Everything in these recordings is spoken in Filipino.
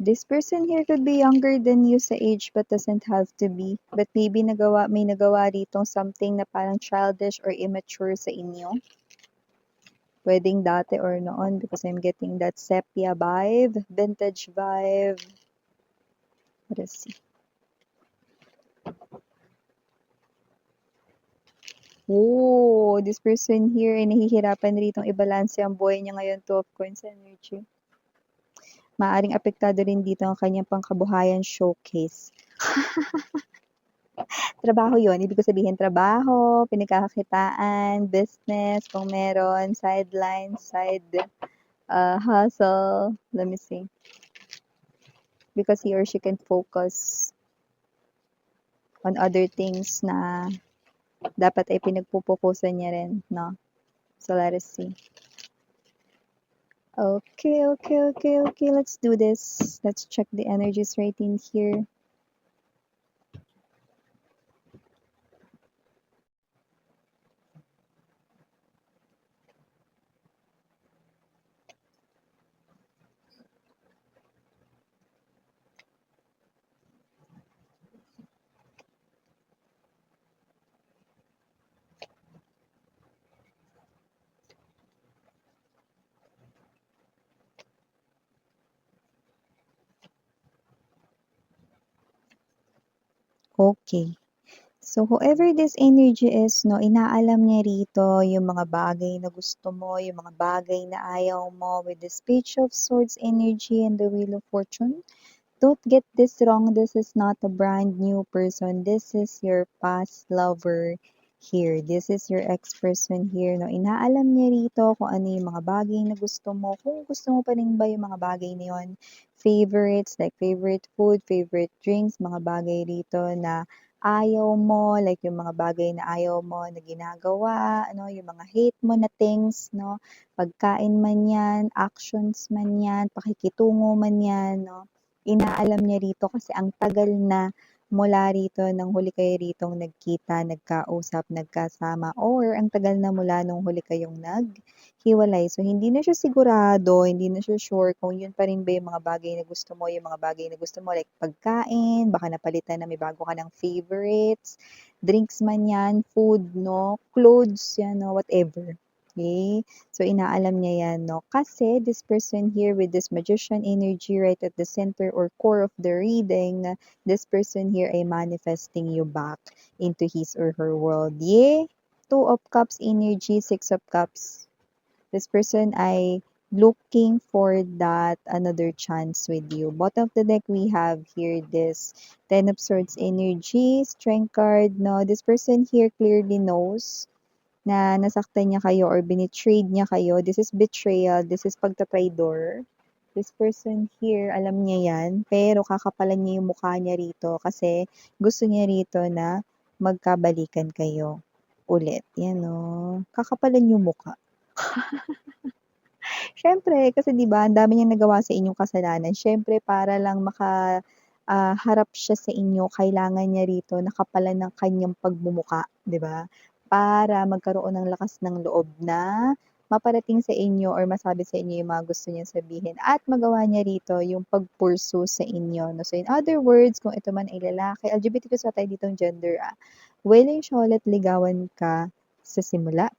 This person here could be younger than you sa age but doesn't have to be. But maybe may nagawa rito something na parang childish or immature sa inyo. Pwedeng dati or noon because I'm getting that sepia vibe, vintage vibe. Let us see. Oh, this person here ay nahihirapan ritong i-balance ang buhay niya ngayon, Two of Coins energy. Maaring apektado rin dito ang kanyang pangkabuhayan showcase. Trabaho yon, ibig ko sabihin trabaho, pinagkakakitaan, business, kung meron, sideline, side hustle. Let me see. Because he or she can focus on other things na dapat ay pinagpupukusan niya rin, no? So, let us see. Okay, let's do this. Let's check the energies right in here. Okay. So, whoever this energy is, no, inaalam niya rito yung mga bagay na gusto mo, yung mga bagay na ayaw mo with this Page of Swords energy and the Wheel of Fortune. Don't get this wrong. This is not a brand new person. This is your past lover here. This is your ex-person here. No? Inaalam niya rito kung ano yung mga bagay na gusto mo. Kung gusto mo pa rin ba yung mga bagay na yun. Favorites, like favorite food, favorite drinks, mga bagay rito na ayaw mo, like yung mga bagay na ayaw mo na ginagawa, ano, yung mga hate mo na things, no? Pagkain man yan, actions man yan, pakikitungo man yan, no? Inaalam niya rito kasi ang tagal na mula rito nang huli kayo ritong nagkita, nagkausap, nagkasama, or ang tagal na mula nung huli kayong naghiwalay. So, hindi na siya sigurado, hindi na siya sure kung yun pa rin ba yung mga bagay na gusto mo, yung mga bagay na gusto mo, like pagkain, baka napalitan na may bago ka ng favorites, drinks man yan, food, no, clothes, yan, no, whatever. Okay? So, inaalam niya yan, no? Kasi this person here with this magician energy right at the center or core of the reading, this person here ay manifesting you back into his or her world. Yay! Two of Cups energy, Six of Cups. This person ay looking for that another chance with you. Bottom of the deck, we have here this Ten of Swords energy, Strength card, no? This person here clearly knows na nasaktan niya kayo or binitrade niya kayo. This is betrayal. This is pagtatraidor. This person here, alam niya yan, pero kakapalan niya yung mukha niya rito kasi gusto niya rito na magkabalikan kayo ulit. Yan o. Kakapalan yung mukha. Siyempre, kasi 'di ba, ang dami niyang nagawa sa inyong kasalanan. Siyempre, para lang harap siya sa inyo, kailangan niya rito nakapalan ng kanyang pagmumuka, 'di ba? Para magkaroon ng lakas ng loob na maparating sa inyo or masabi sa inyo yung mga gusto niyang sabihin at magawa niya rito yung pag-pursue sa inyo, 'no? So, in other words, kung ito man ay lalaki, LGBTQ sa tayo ditong gender, willing siya ulit ligawan ka sa simula.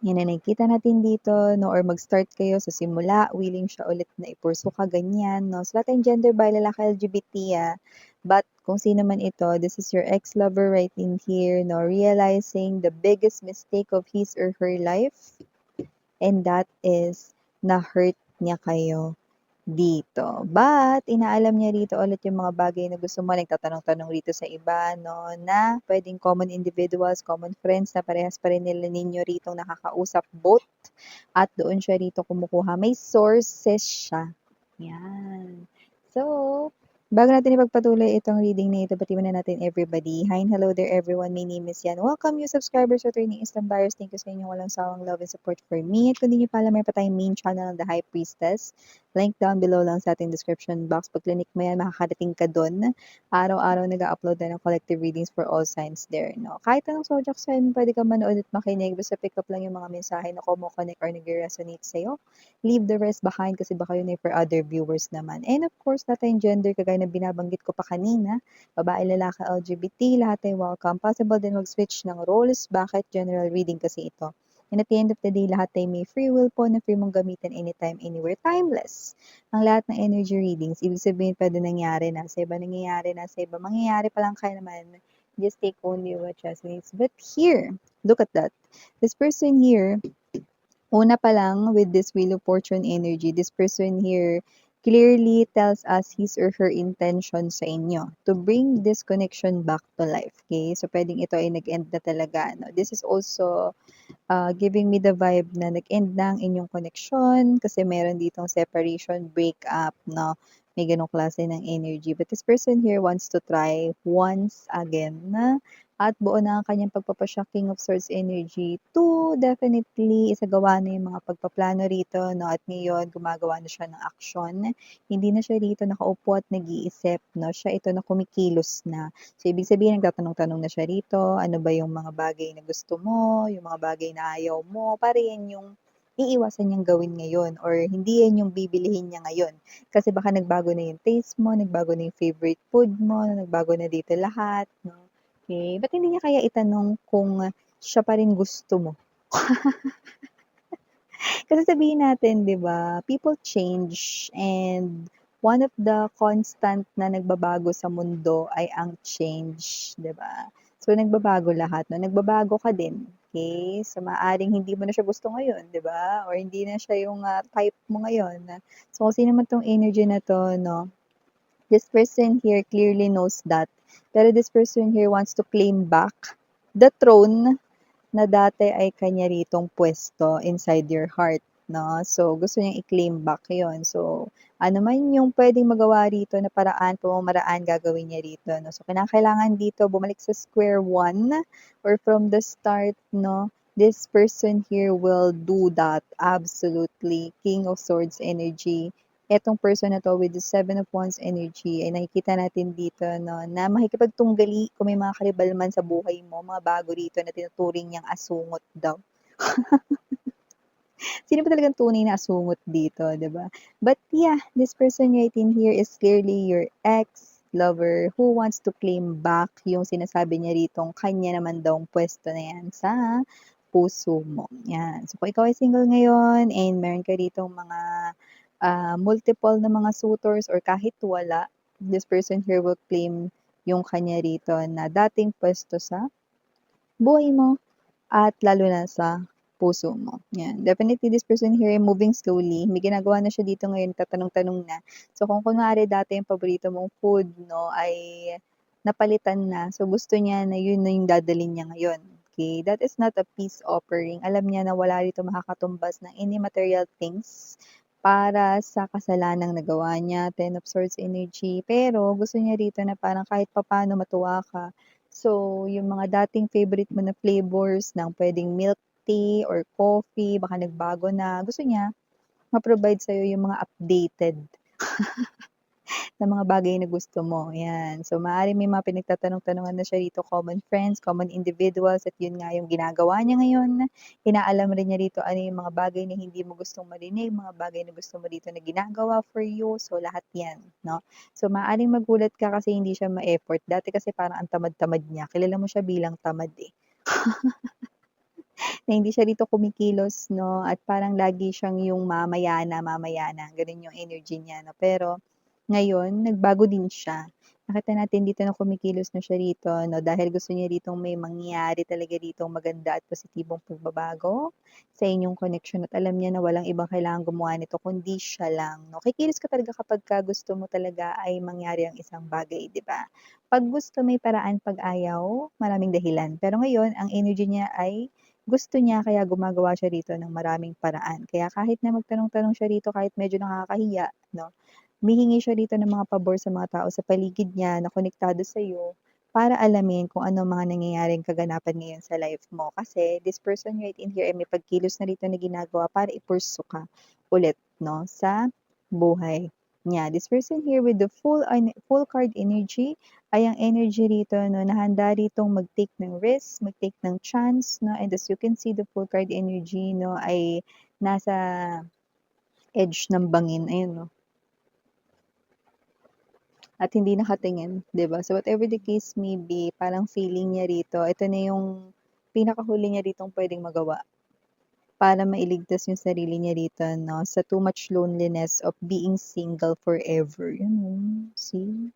Yan na nakikita natin dito, no, or mag-start kayo sa simula, willing siya ulit na i-pursue ka, ganyan, no. So, lahat tayong gender by lalaki LGBT, but kung sino man ito, this is your ex-lover right in here, no, realizing the biggest mistake of his or her life, and that is na-hurt niya kayo dito. But, inaalam niya rito ulit yung mga bagay na gusto mo, nagtatanong-tanong rito sa iba, no, na pwedeng common individuals, common friends na parehas pa rin nila ninyo rito nakakausap both at doon siya rito kumukuha. May sources siya. Yan. So, Bago natin ipagpatuloy itong reading na ito, batiin muna natin everybody. Hi and hello there everyone. My name is Yan. Welcome new subscribers to Turning Instant Buyers. Thank you sa inyong walang sawang love and support for me. At kung di nyo pa alam, may pa tayong main channel ng The High Priestess. Link down below lang sa ating description box. Pag click mo yan, makakarating ka dun. Araw-araw nag-upload na ng collective readings for all signs there. No? Kahit anong zodiac sign, pwede ka manood at makinig. Basta pick up lang yung mga mensahe na kumo-connect or nag-resonate sa'yo. Leave the rest behind kasi baka yun ay for other viewers naman. And of course, lahat tayong gender, kagaya na binabanggit ko pa kanina, babae, lalaki, LGBT, lahat ay welcome. Possible din mag-switch ng roles. Bakit? General reading kasi ito. And at the end of the day, lahat ay may free will po na free mong gamitin anytime, anywhere, timeless. Ang lahat ng energy readings, ibig sabihin pwede nangyari na sa iba, nangyayari na sa iba, mangyayari pa lang kaya naman, just take only what resonates. But here, look at that. This person here, una pa lang with this Wheel of Fortune energy, this person here clearly tells us his or her intention sa inyo to bring this connection back to life. Okay? So, pwedeng ito ay nag-end na talaga. No? This is also giving me the vibe na nag-end na ang inyong connection kasi meron ditong separation, breakup, no? May ganong klase ng energy. But this person here wants to try once again na at buo na ang kanyang pagpapasya King of Swords energy to definitely isagawa na yung mga pagpaplano rito, no? At ngayon, gumagawa na siya ng aksyon. Hindi na siya rito nakaupo at nag-iisip, no? Siya ito na kumikilos na. So, ibig sabihin, nagtatanong-tanong na siya rito, ano ba yung mga bagay na gusto mo, yung mga bagay na ayaw mo, para yan yung iiwasan niyang gawin ngayon or hindi yan yung bibilihin niya ngayon. Kasi baka nagbago na yung taste mo, nagbago na yung favorite food mo, nagbago na dito lahat, no? Okay, ba't hindi niya kaya itanong kung siya pa rin gusto mo? Kasi sabihin natin, 'di ba, people change and one of the constant na nagbabago sa mundo ay ang change, 'di ba? So nagbabago lahat, no? Nagbabago ka din. Okay? So maaring hindi mo na siya gusto ngayon, 'di ba? Or hindi na siya yung type mo ngayon. So kung sino man tong energy na to, no? This person here clearly knows that. Pero this person here wants to claim back the throne na dati ay kanya ritong pwesto inside your heart, no? So, gusto niyang i-claim back yon. So, ano man yung pwedeng magawa rito na paraan, pamamaraan, gagawin niya rito, no? So, kinakailangan dito bumalik sa square one or from the start, no? This person here will do that absolutely. King of Swords energy. Etong person na to with the Seven of Wands energy ay nakikita natin dito, no, na makikipagtunggali kung may mga karibal man sa buhay mo, mga bago rito na tinuturing niyang asungot daw. Sino ba talagang tunay na asungot dito, 'di ba? But yeah, this person right in here is clearly your ex lover who wants to claim back yung sinasabi niya ritong kanya naman daw pwesto na yan sa puso mo. Yan. So, kung ikaw ay single ngayon and meron ka ritong mga multiple na mga suitors or kahit wala, this person here will claim yung kanya rito na dating pwesto sa buhay mo at lalo na sa puso mo. Yan. Definitely, this person here moving slowly. May ginagawa na siya dito ngayon, tatanong-tanong na. So, kung kunwari dati yung paborito mong food, no, ay napalitan na. So, gusto niya na yun na yung dadalhin niya ngayon. Okay? That is not a peace offering. Alam niya na wala rito makakatumbas ng any material things para sa kasalanang nagawa niya, Ten of Swords energy. Pero, gusto niya rito na parang kahit papano matuwa ka. So, yung mga dating favorite mo na flavors ng pwedeng milk tea or coffee, baka nagbago na. Gusto niya ma-provide sa'yo yung mga updated na mga bagay na gusto mo. Yan. So, maaaring may mga pinagtatanong-tanongan na siya rito, common friends, common individuals, at yun nga yung ginagawa niya ngayon. Inaalam rin niya rito ano yung mga bagay na hindi mo gustong marinig, mga bagay na gusto mo dito na ginagawa for you. So, lahat yan. No? So, maaaring magulat ka kasi hindi siya ma-effort. Dati kasi parang ang tamad-tamad niya. Kilala mo siya bilang tamad eh. Na hindi siya dito kumikilos, no? At parang lagi siyang yung mamayana, ganun yung energy niya, no? Pero ngayon, nagbago din siya. Nakita natin dito na kumikilos na siya rito, no? Dahil gusto niya ditong may mangyari talaga ditong maganda at positibong pagbabago sa inyong connection at alam niya na walang ibang kailangan gumawa nito kundi siya lang, no? Kikilos ka talaga kapag ka gusto mo talaga ay mangyari ang isang bagay, di ba? Pag gusto may paraan, pag ayaw, maraming dahilan. Pero ngayon, ang energy niya ay gusto niya kaya gumagawa siya rito ng maraming paraan. Kaya kahit na magtanong-tanong siya rito, kahit medyo nakakahiya, no? humihingi siya rito ng mga pabor sa mga tao sa paligid niya na konektado sa'yo para alamin kung ano mga nangyayaring kaganapan ngayon sa life mo. Kasi this person right in here ay may pagkilos na rito na ginagawa para i-pursue ka ulit, no, sa buhay niya. This person here with the full card energy ay ang energy rito, no, na handa ritong mag-take ng risk, mag-take ng chance, no, and as you can see, the full card energy, no, ay nasa edge ng bangin, ayun, no, at hindi nakatingin, 'di ba? So whatever the case may be, parang feeling niya rito, ito na yung pinakahuli niya ritong puwedeng magawa para mailigtas yung sarili niya rito 'no, sa too much loneliness of being single forever, yun oh, see?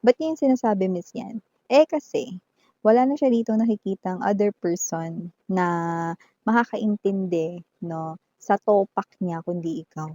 Ba't niya yung sinasabi Miss yan? Eh, kasi wala na siya ditong nakikitang other person na makakaintindi 'no, sa topak niya kundi ikaw.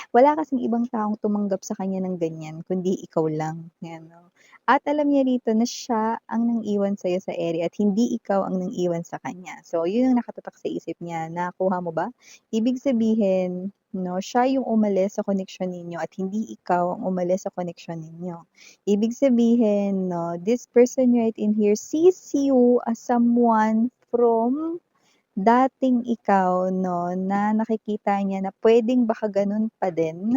Wala kasing ibang taong tumanggap sa kanya ng ganyan kundi ikaw lang, 'yan 'no. At alam niya rito na siya ang nang-iwan sa'yo sa ere at hindi ikaw ang nang-iwan sa kanya. So, yun ang nakatatak sa isip niya, nakuha mo ba? Ibig sabihin 'no, siya yung umalis sa koneksyon ninyo at hindi ikaw ang umalis sa koneksyon ninyo. Ibig sabihin 'no, this person right in here sees you as someone from dating ikaw 'no, na nakikita niya na puwedeng baka gano'n pa din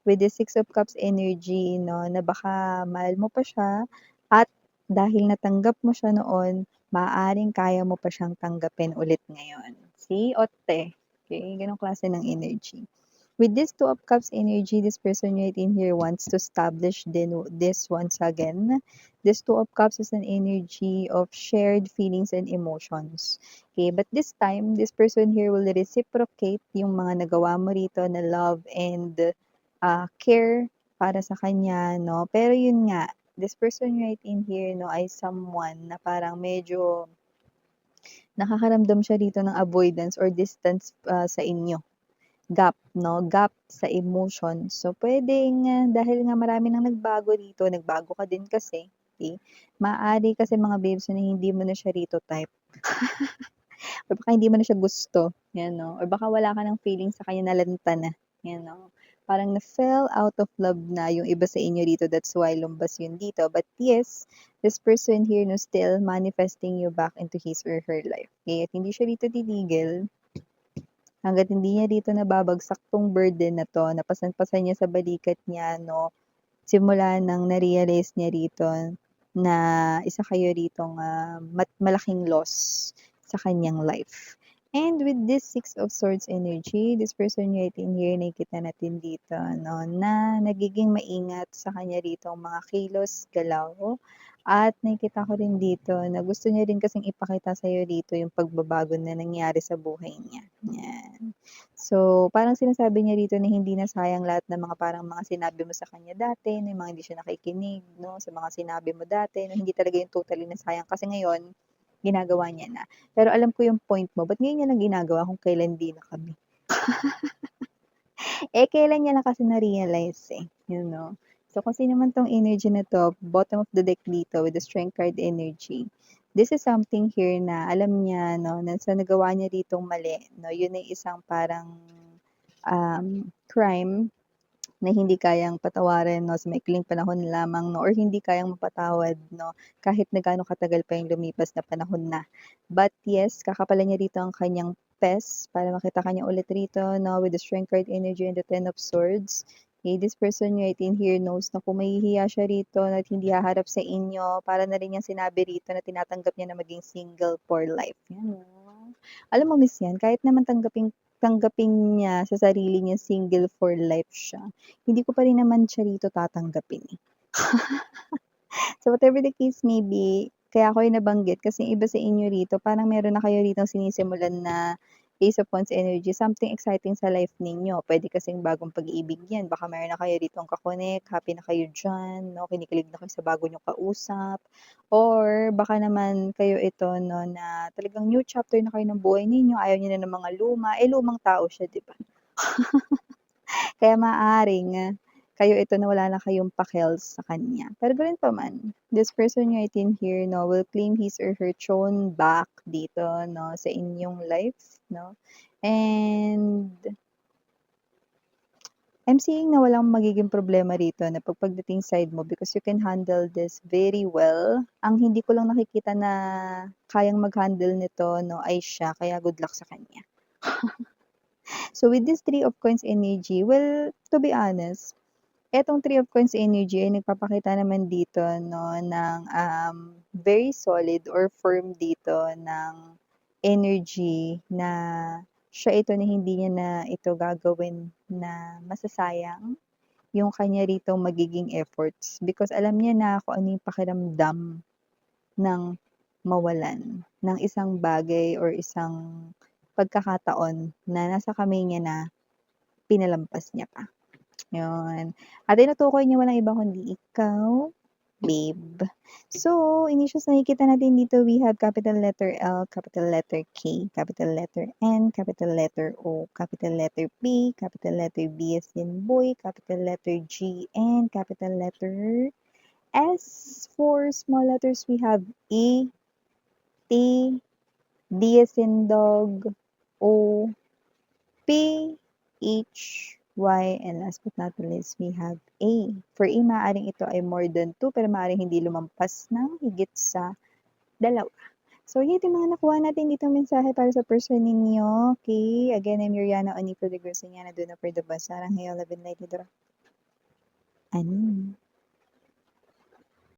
with the Six of Cups energy 'no, na baka mahal mo pa siya at dahil natanggap mo siya noon, maaaring kaya mo pa siyang tanggapin ulit ngayon. See, Otte, okey, gano'ng klase ng energy. With this Two of Cups energy, this person right in here wants to establish this once again. This Two of Cups is an energy of shared feelings and emotions. Okay, but this time, this person here will reciprocate yung mga nagawa mo rito na love and care para sa kanya, no? Pero yun nga, this person right in here, no, ay someone na parang medyo nakakaramdam siya rito ng avoidance or distance sa inyo. Gap, no? Gap sa emotion. So, puwedeng dahil nga marami ng nagbago rito, nagbago ka din kasi, okey? Maaari kasi mga babes na hindi mo na siya rito type or baka hindi mo na siya gusto, 'yan 'no? Or baka wala ka ng feeling sa kanya, nalanta na, 'yan 'no? Parang na-fell out of love na yung iba sa inyo rito, that's why lumabas yun dito. But yes, this person here 'no, still manifesting you back into his or her life, okey? At hindi siya rito titigil hangga't hindi niya dito nababagsak 'tong burden na 'to, napasan-pasan niya sa balikat niya 'no, simula ng na-realize niya rito na isa kayo ritong, malaking loss sa kanyang life. And with this Six of Swords energy, this person right in here nakikita natin dito 'no, na nagiging maingat sa kanya rito ang mga kilos, galaw, at nakikita ko rin dito na gusto niya rin kasing ipakita sa'yo dito yung pagbabago na nangyari sa buhay niya, 'yan. So, parang sinasabi niya dito na hindi na sayang lahat ng mga parang mga sinabi mo sa kanya dati, na yung mga hindi siya nakikinig 'no, sa mga sinabi mo dati na hindi talaga yung totally na sayang kasi ngayon, ginagawa niya na. Pero alam ko yung point mo, ba't ngayon niya lang ginagawa kung kailan hindi na kami? Eh, kailan niya lang kasi na-realize, eh, you know? So, kung sino man 'tong energy na 'to, bottom of the deck dito with the Strength card energy, this is something here na alam niya 'no, na sa nagawa niya ditong mali 'no, yun ay isang parang, crime na hindi kayang patawarin 'no, sa maikling panahon lamang 'no, or hindi kayang mapatawad 'no, kahit na gaano katagal pa yung lumipas na panahon na. But yes, kakapalan niya rito ang kanyang pes para makita ka niya ulit rito 'no, with the Strength card energy and the Ten of Swords. Okay, this person right in here knows na kung mahihiya siya rito at hindi haharap sa inyo, para na rin niyang sinabi rito na tinatanggap niya na maging single for life, yan 'no. Alam mo miss yan, kahit naman tanggapin tanggapin niya sa sarili niya single for life siya, hindi ko pa rin naman siya rito tatanggapin, eh. So whatever the case may be, kaya ko yung nabanggit kasi yung iba sa inyo rito parang meron na kayo ritong sinisimulan na Ace of Wands energy, something exciting sa life ninyo. Puwede kasing bagong pag-ibig 'yan, baka meron na kayo ritong ka-connect, happy na kayo diyan 'no, kinikilig na kayo sa bago niyong kausap, or baka naman kayo ito 'no, na talagang new chapter na kayo ng buhay ninyo, ayaw niyo na ng mga luma, eh, lumang tao siya 'di ba? Kaya maaaring kayo ito na wala na kayong pakels sa kanya. Pero gano'n pa man, this person right in here 'no, will claim his or her throne back dito 'no, sa inyong life 'no. And I'm seeing na walang magiging problema rito na pagdating side mo because you can handle this very well. Ang hindi ko lang nakikita na kayang mag-handle nito 'no, ay siya kaya good luck sa kanya. So with this Three of Coins energy, well, to be honest, etong Three of Coins energy ay nagpapakita naman dito 'no ng, very solid or firm dito ng energy na siya ito na hindi niya na ito gagawin na masasayang yung kanya ritong magiging efforts because alam niya na kung ano yung pakiramdam ng mawalan ng isang bagay or isang pagkakataon na nasa kamay niya na pinalampas niya pa. Yun. At tinutukoy niya walang iba kundi ikaw, babe. So, initials nakikita natin dito, we have capital letter L, capital letter K, capital letter N, capital letter O, capital letter P, capital letter B as in boy, capital letter G, and capital letter S. For small letters, we have E, T, D as in dog, O, P, H, Y, and last but not least, we have A. For A, maaaring ito ay more than 2, pero maaaring hindi lumampas ng higit sa 2. So, yun yung mga nakuha natin dito mensahe para sa person ninyo. Okay, again, I'm Yuriana Onipo de Grosiniana, Duna for the Basarang Hayo, Love and Light, Ano?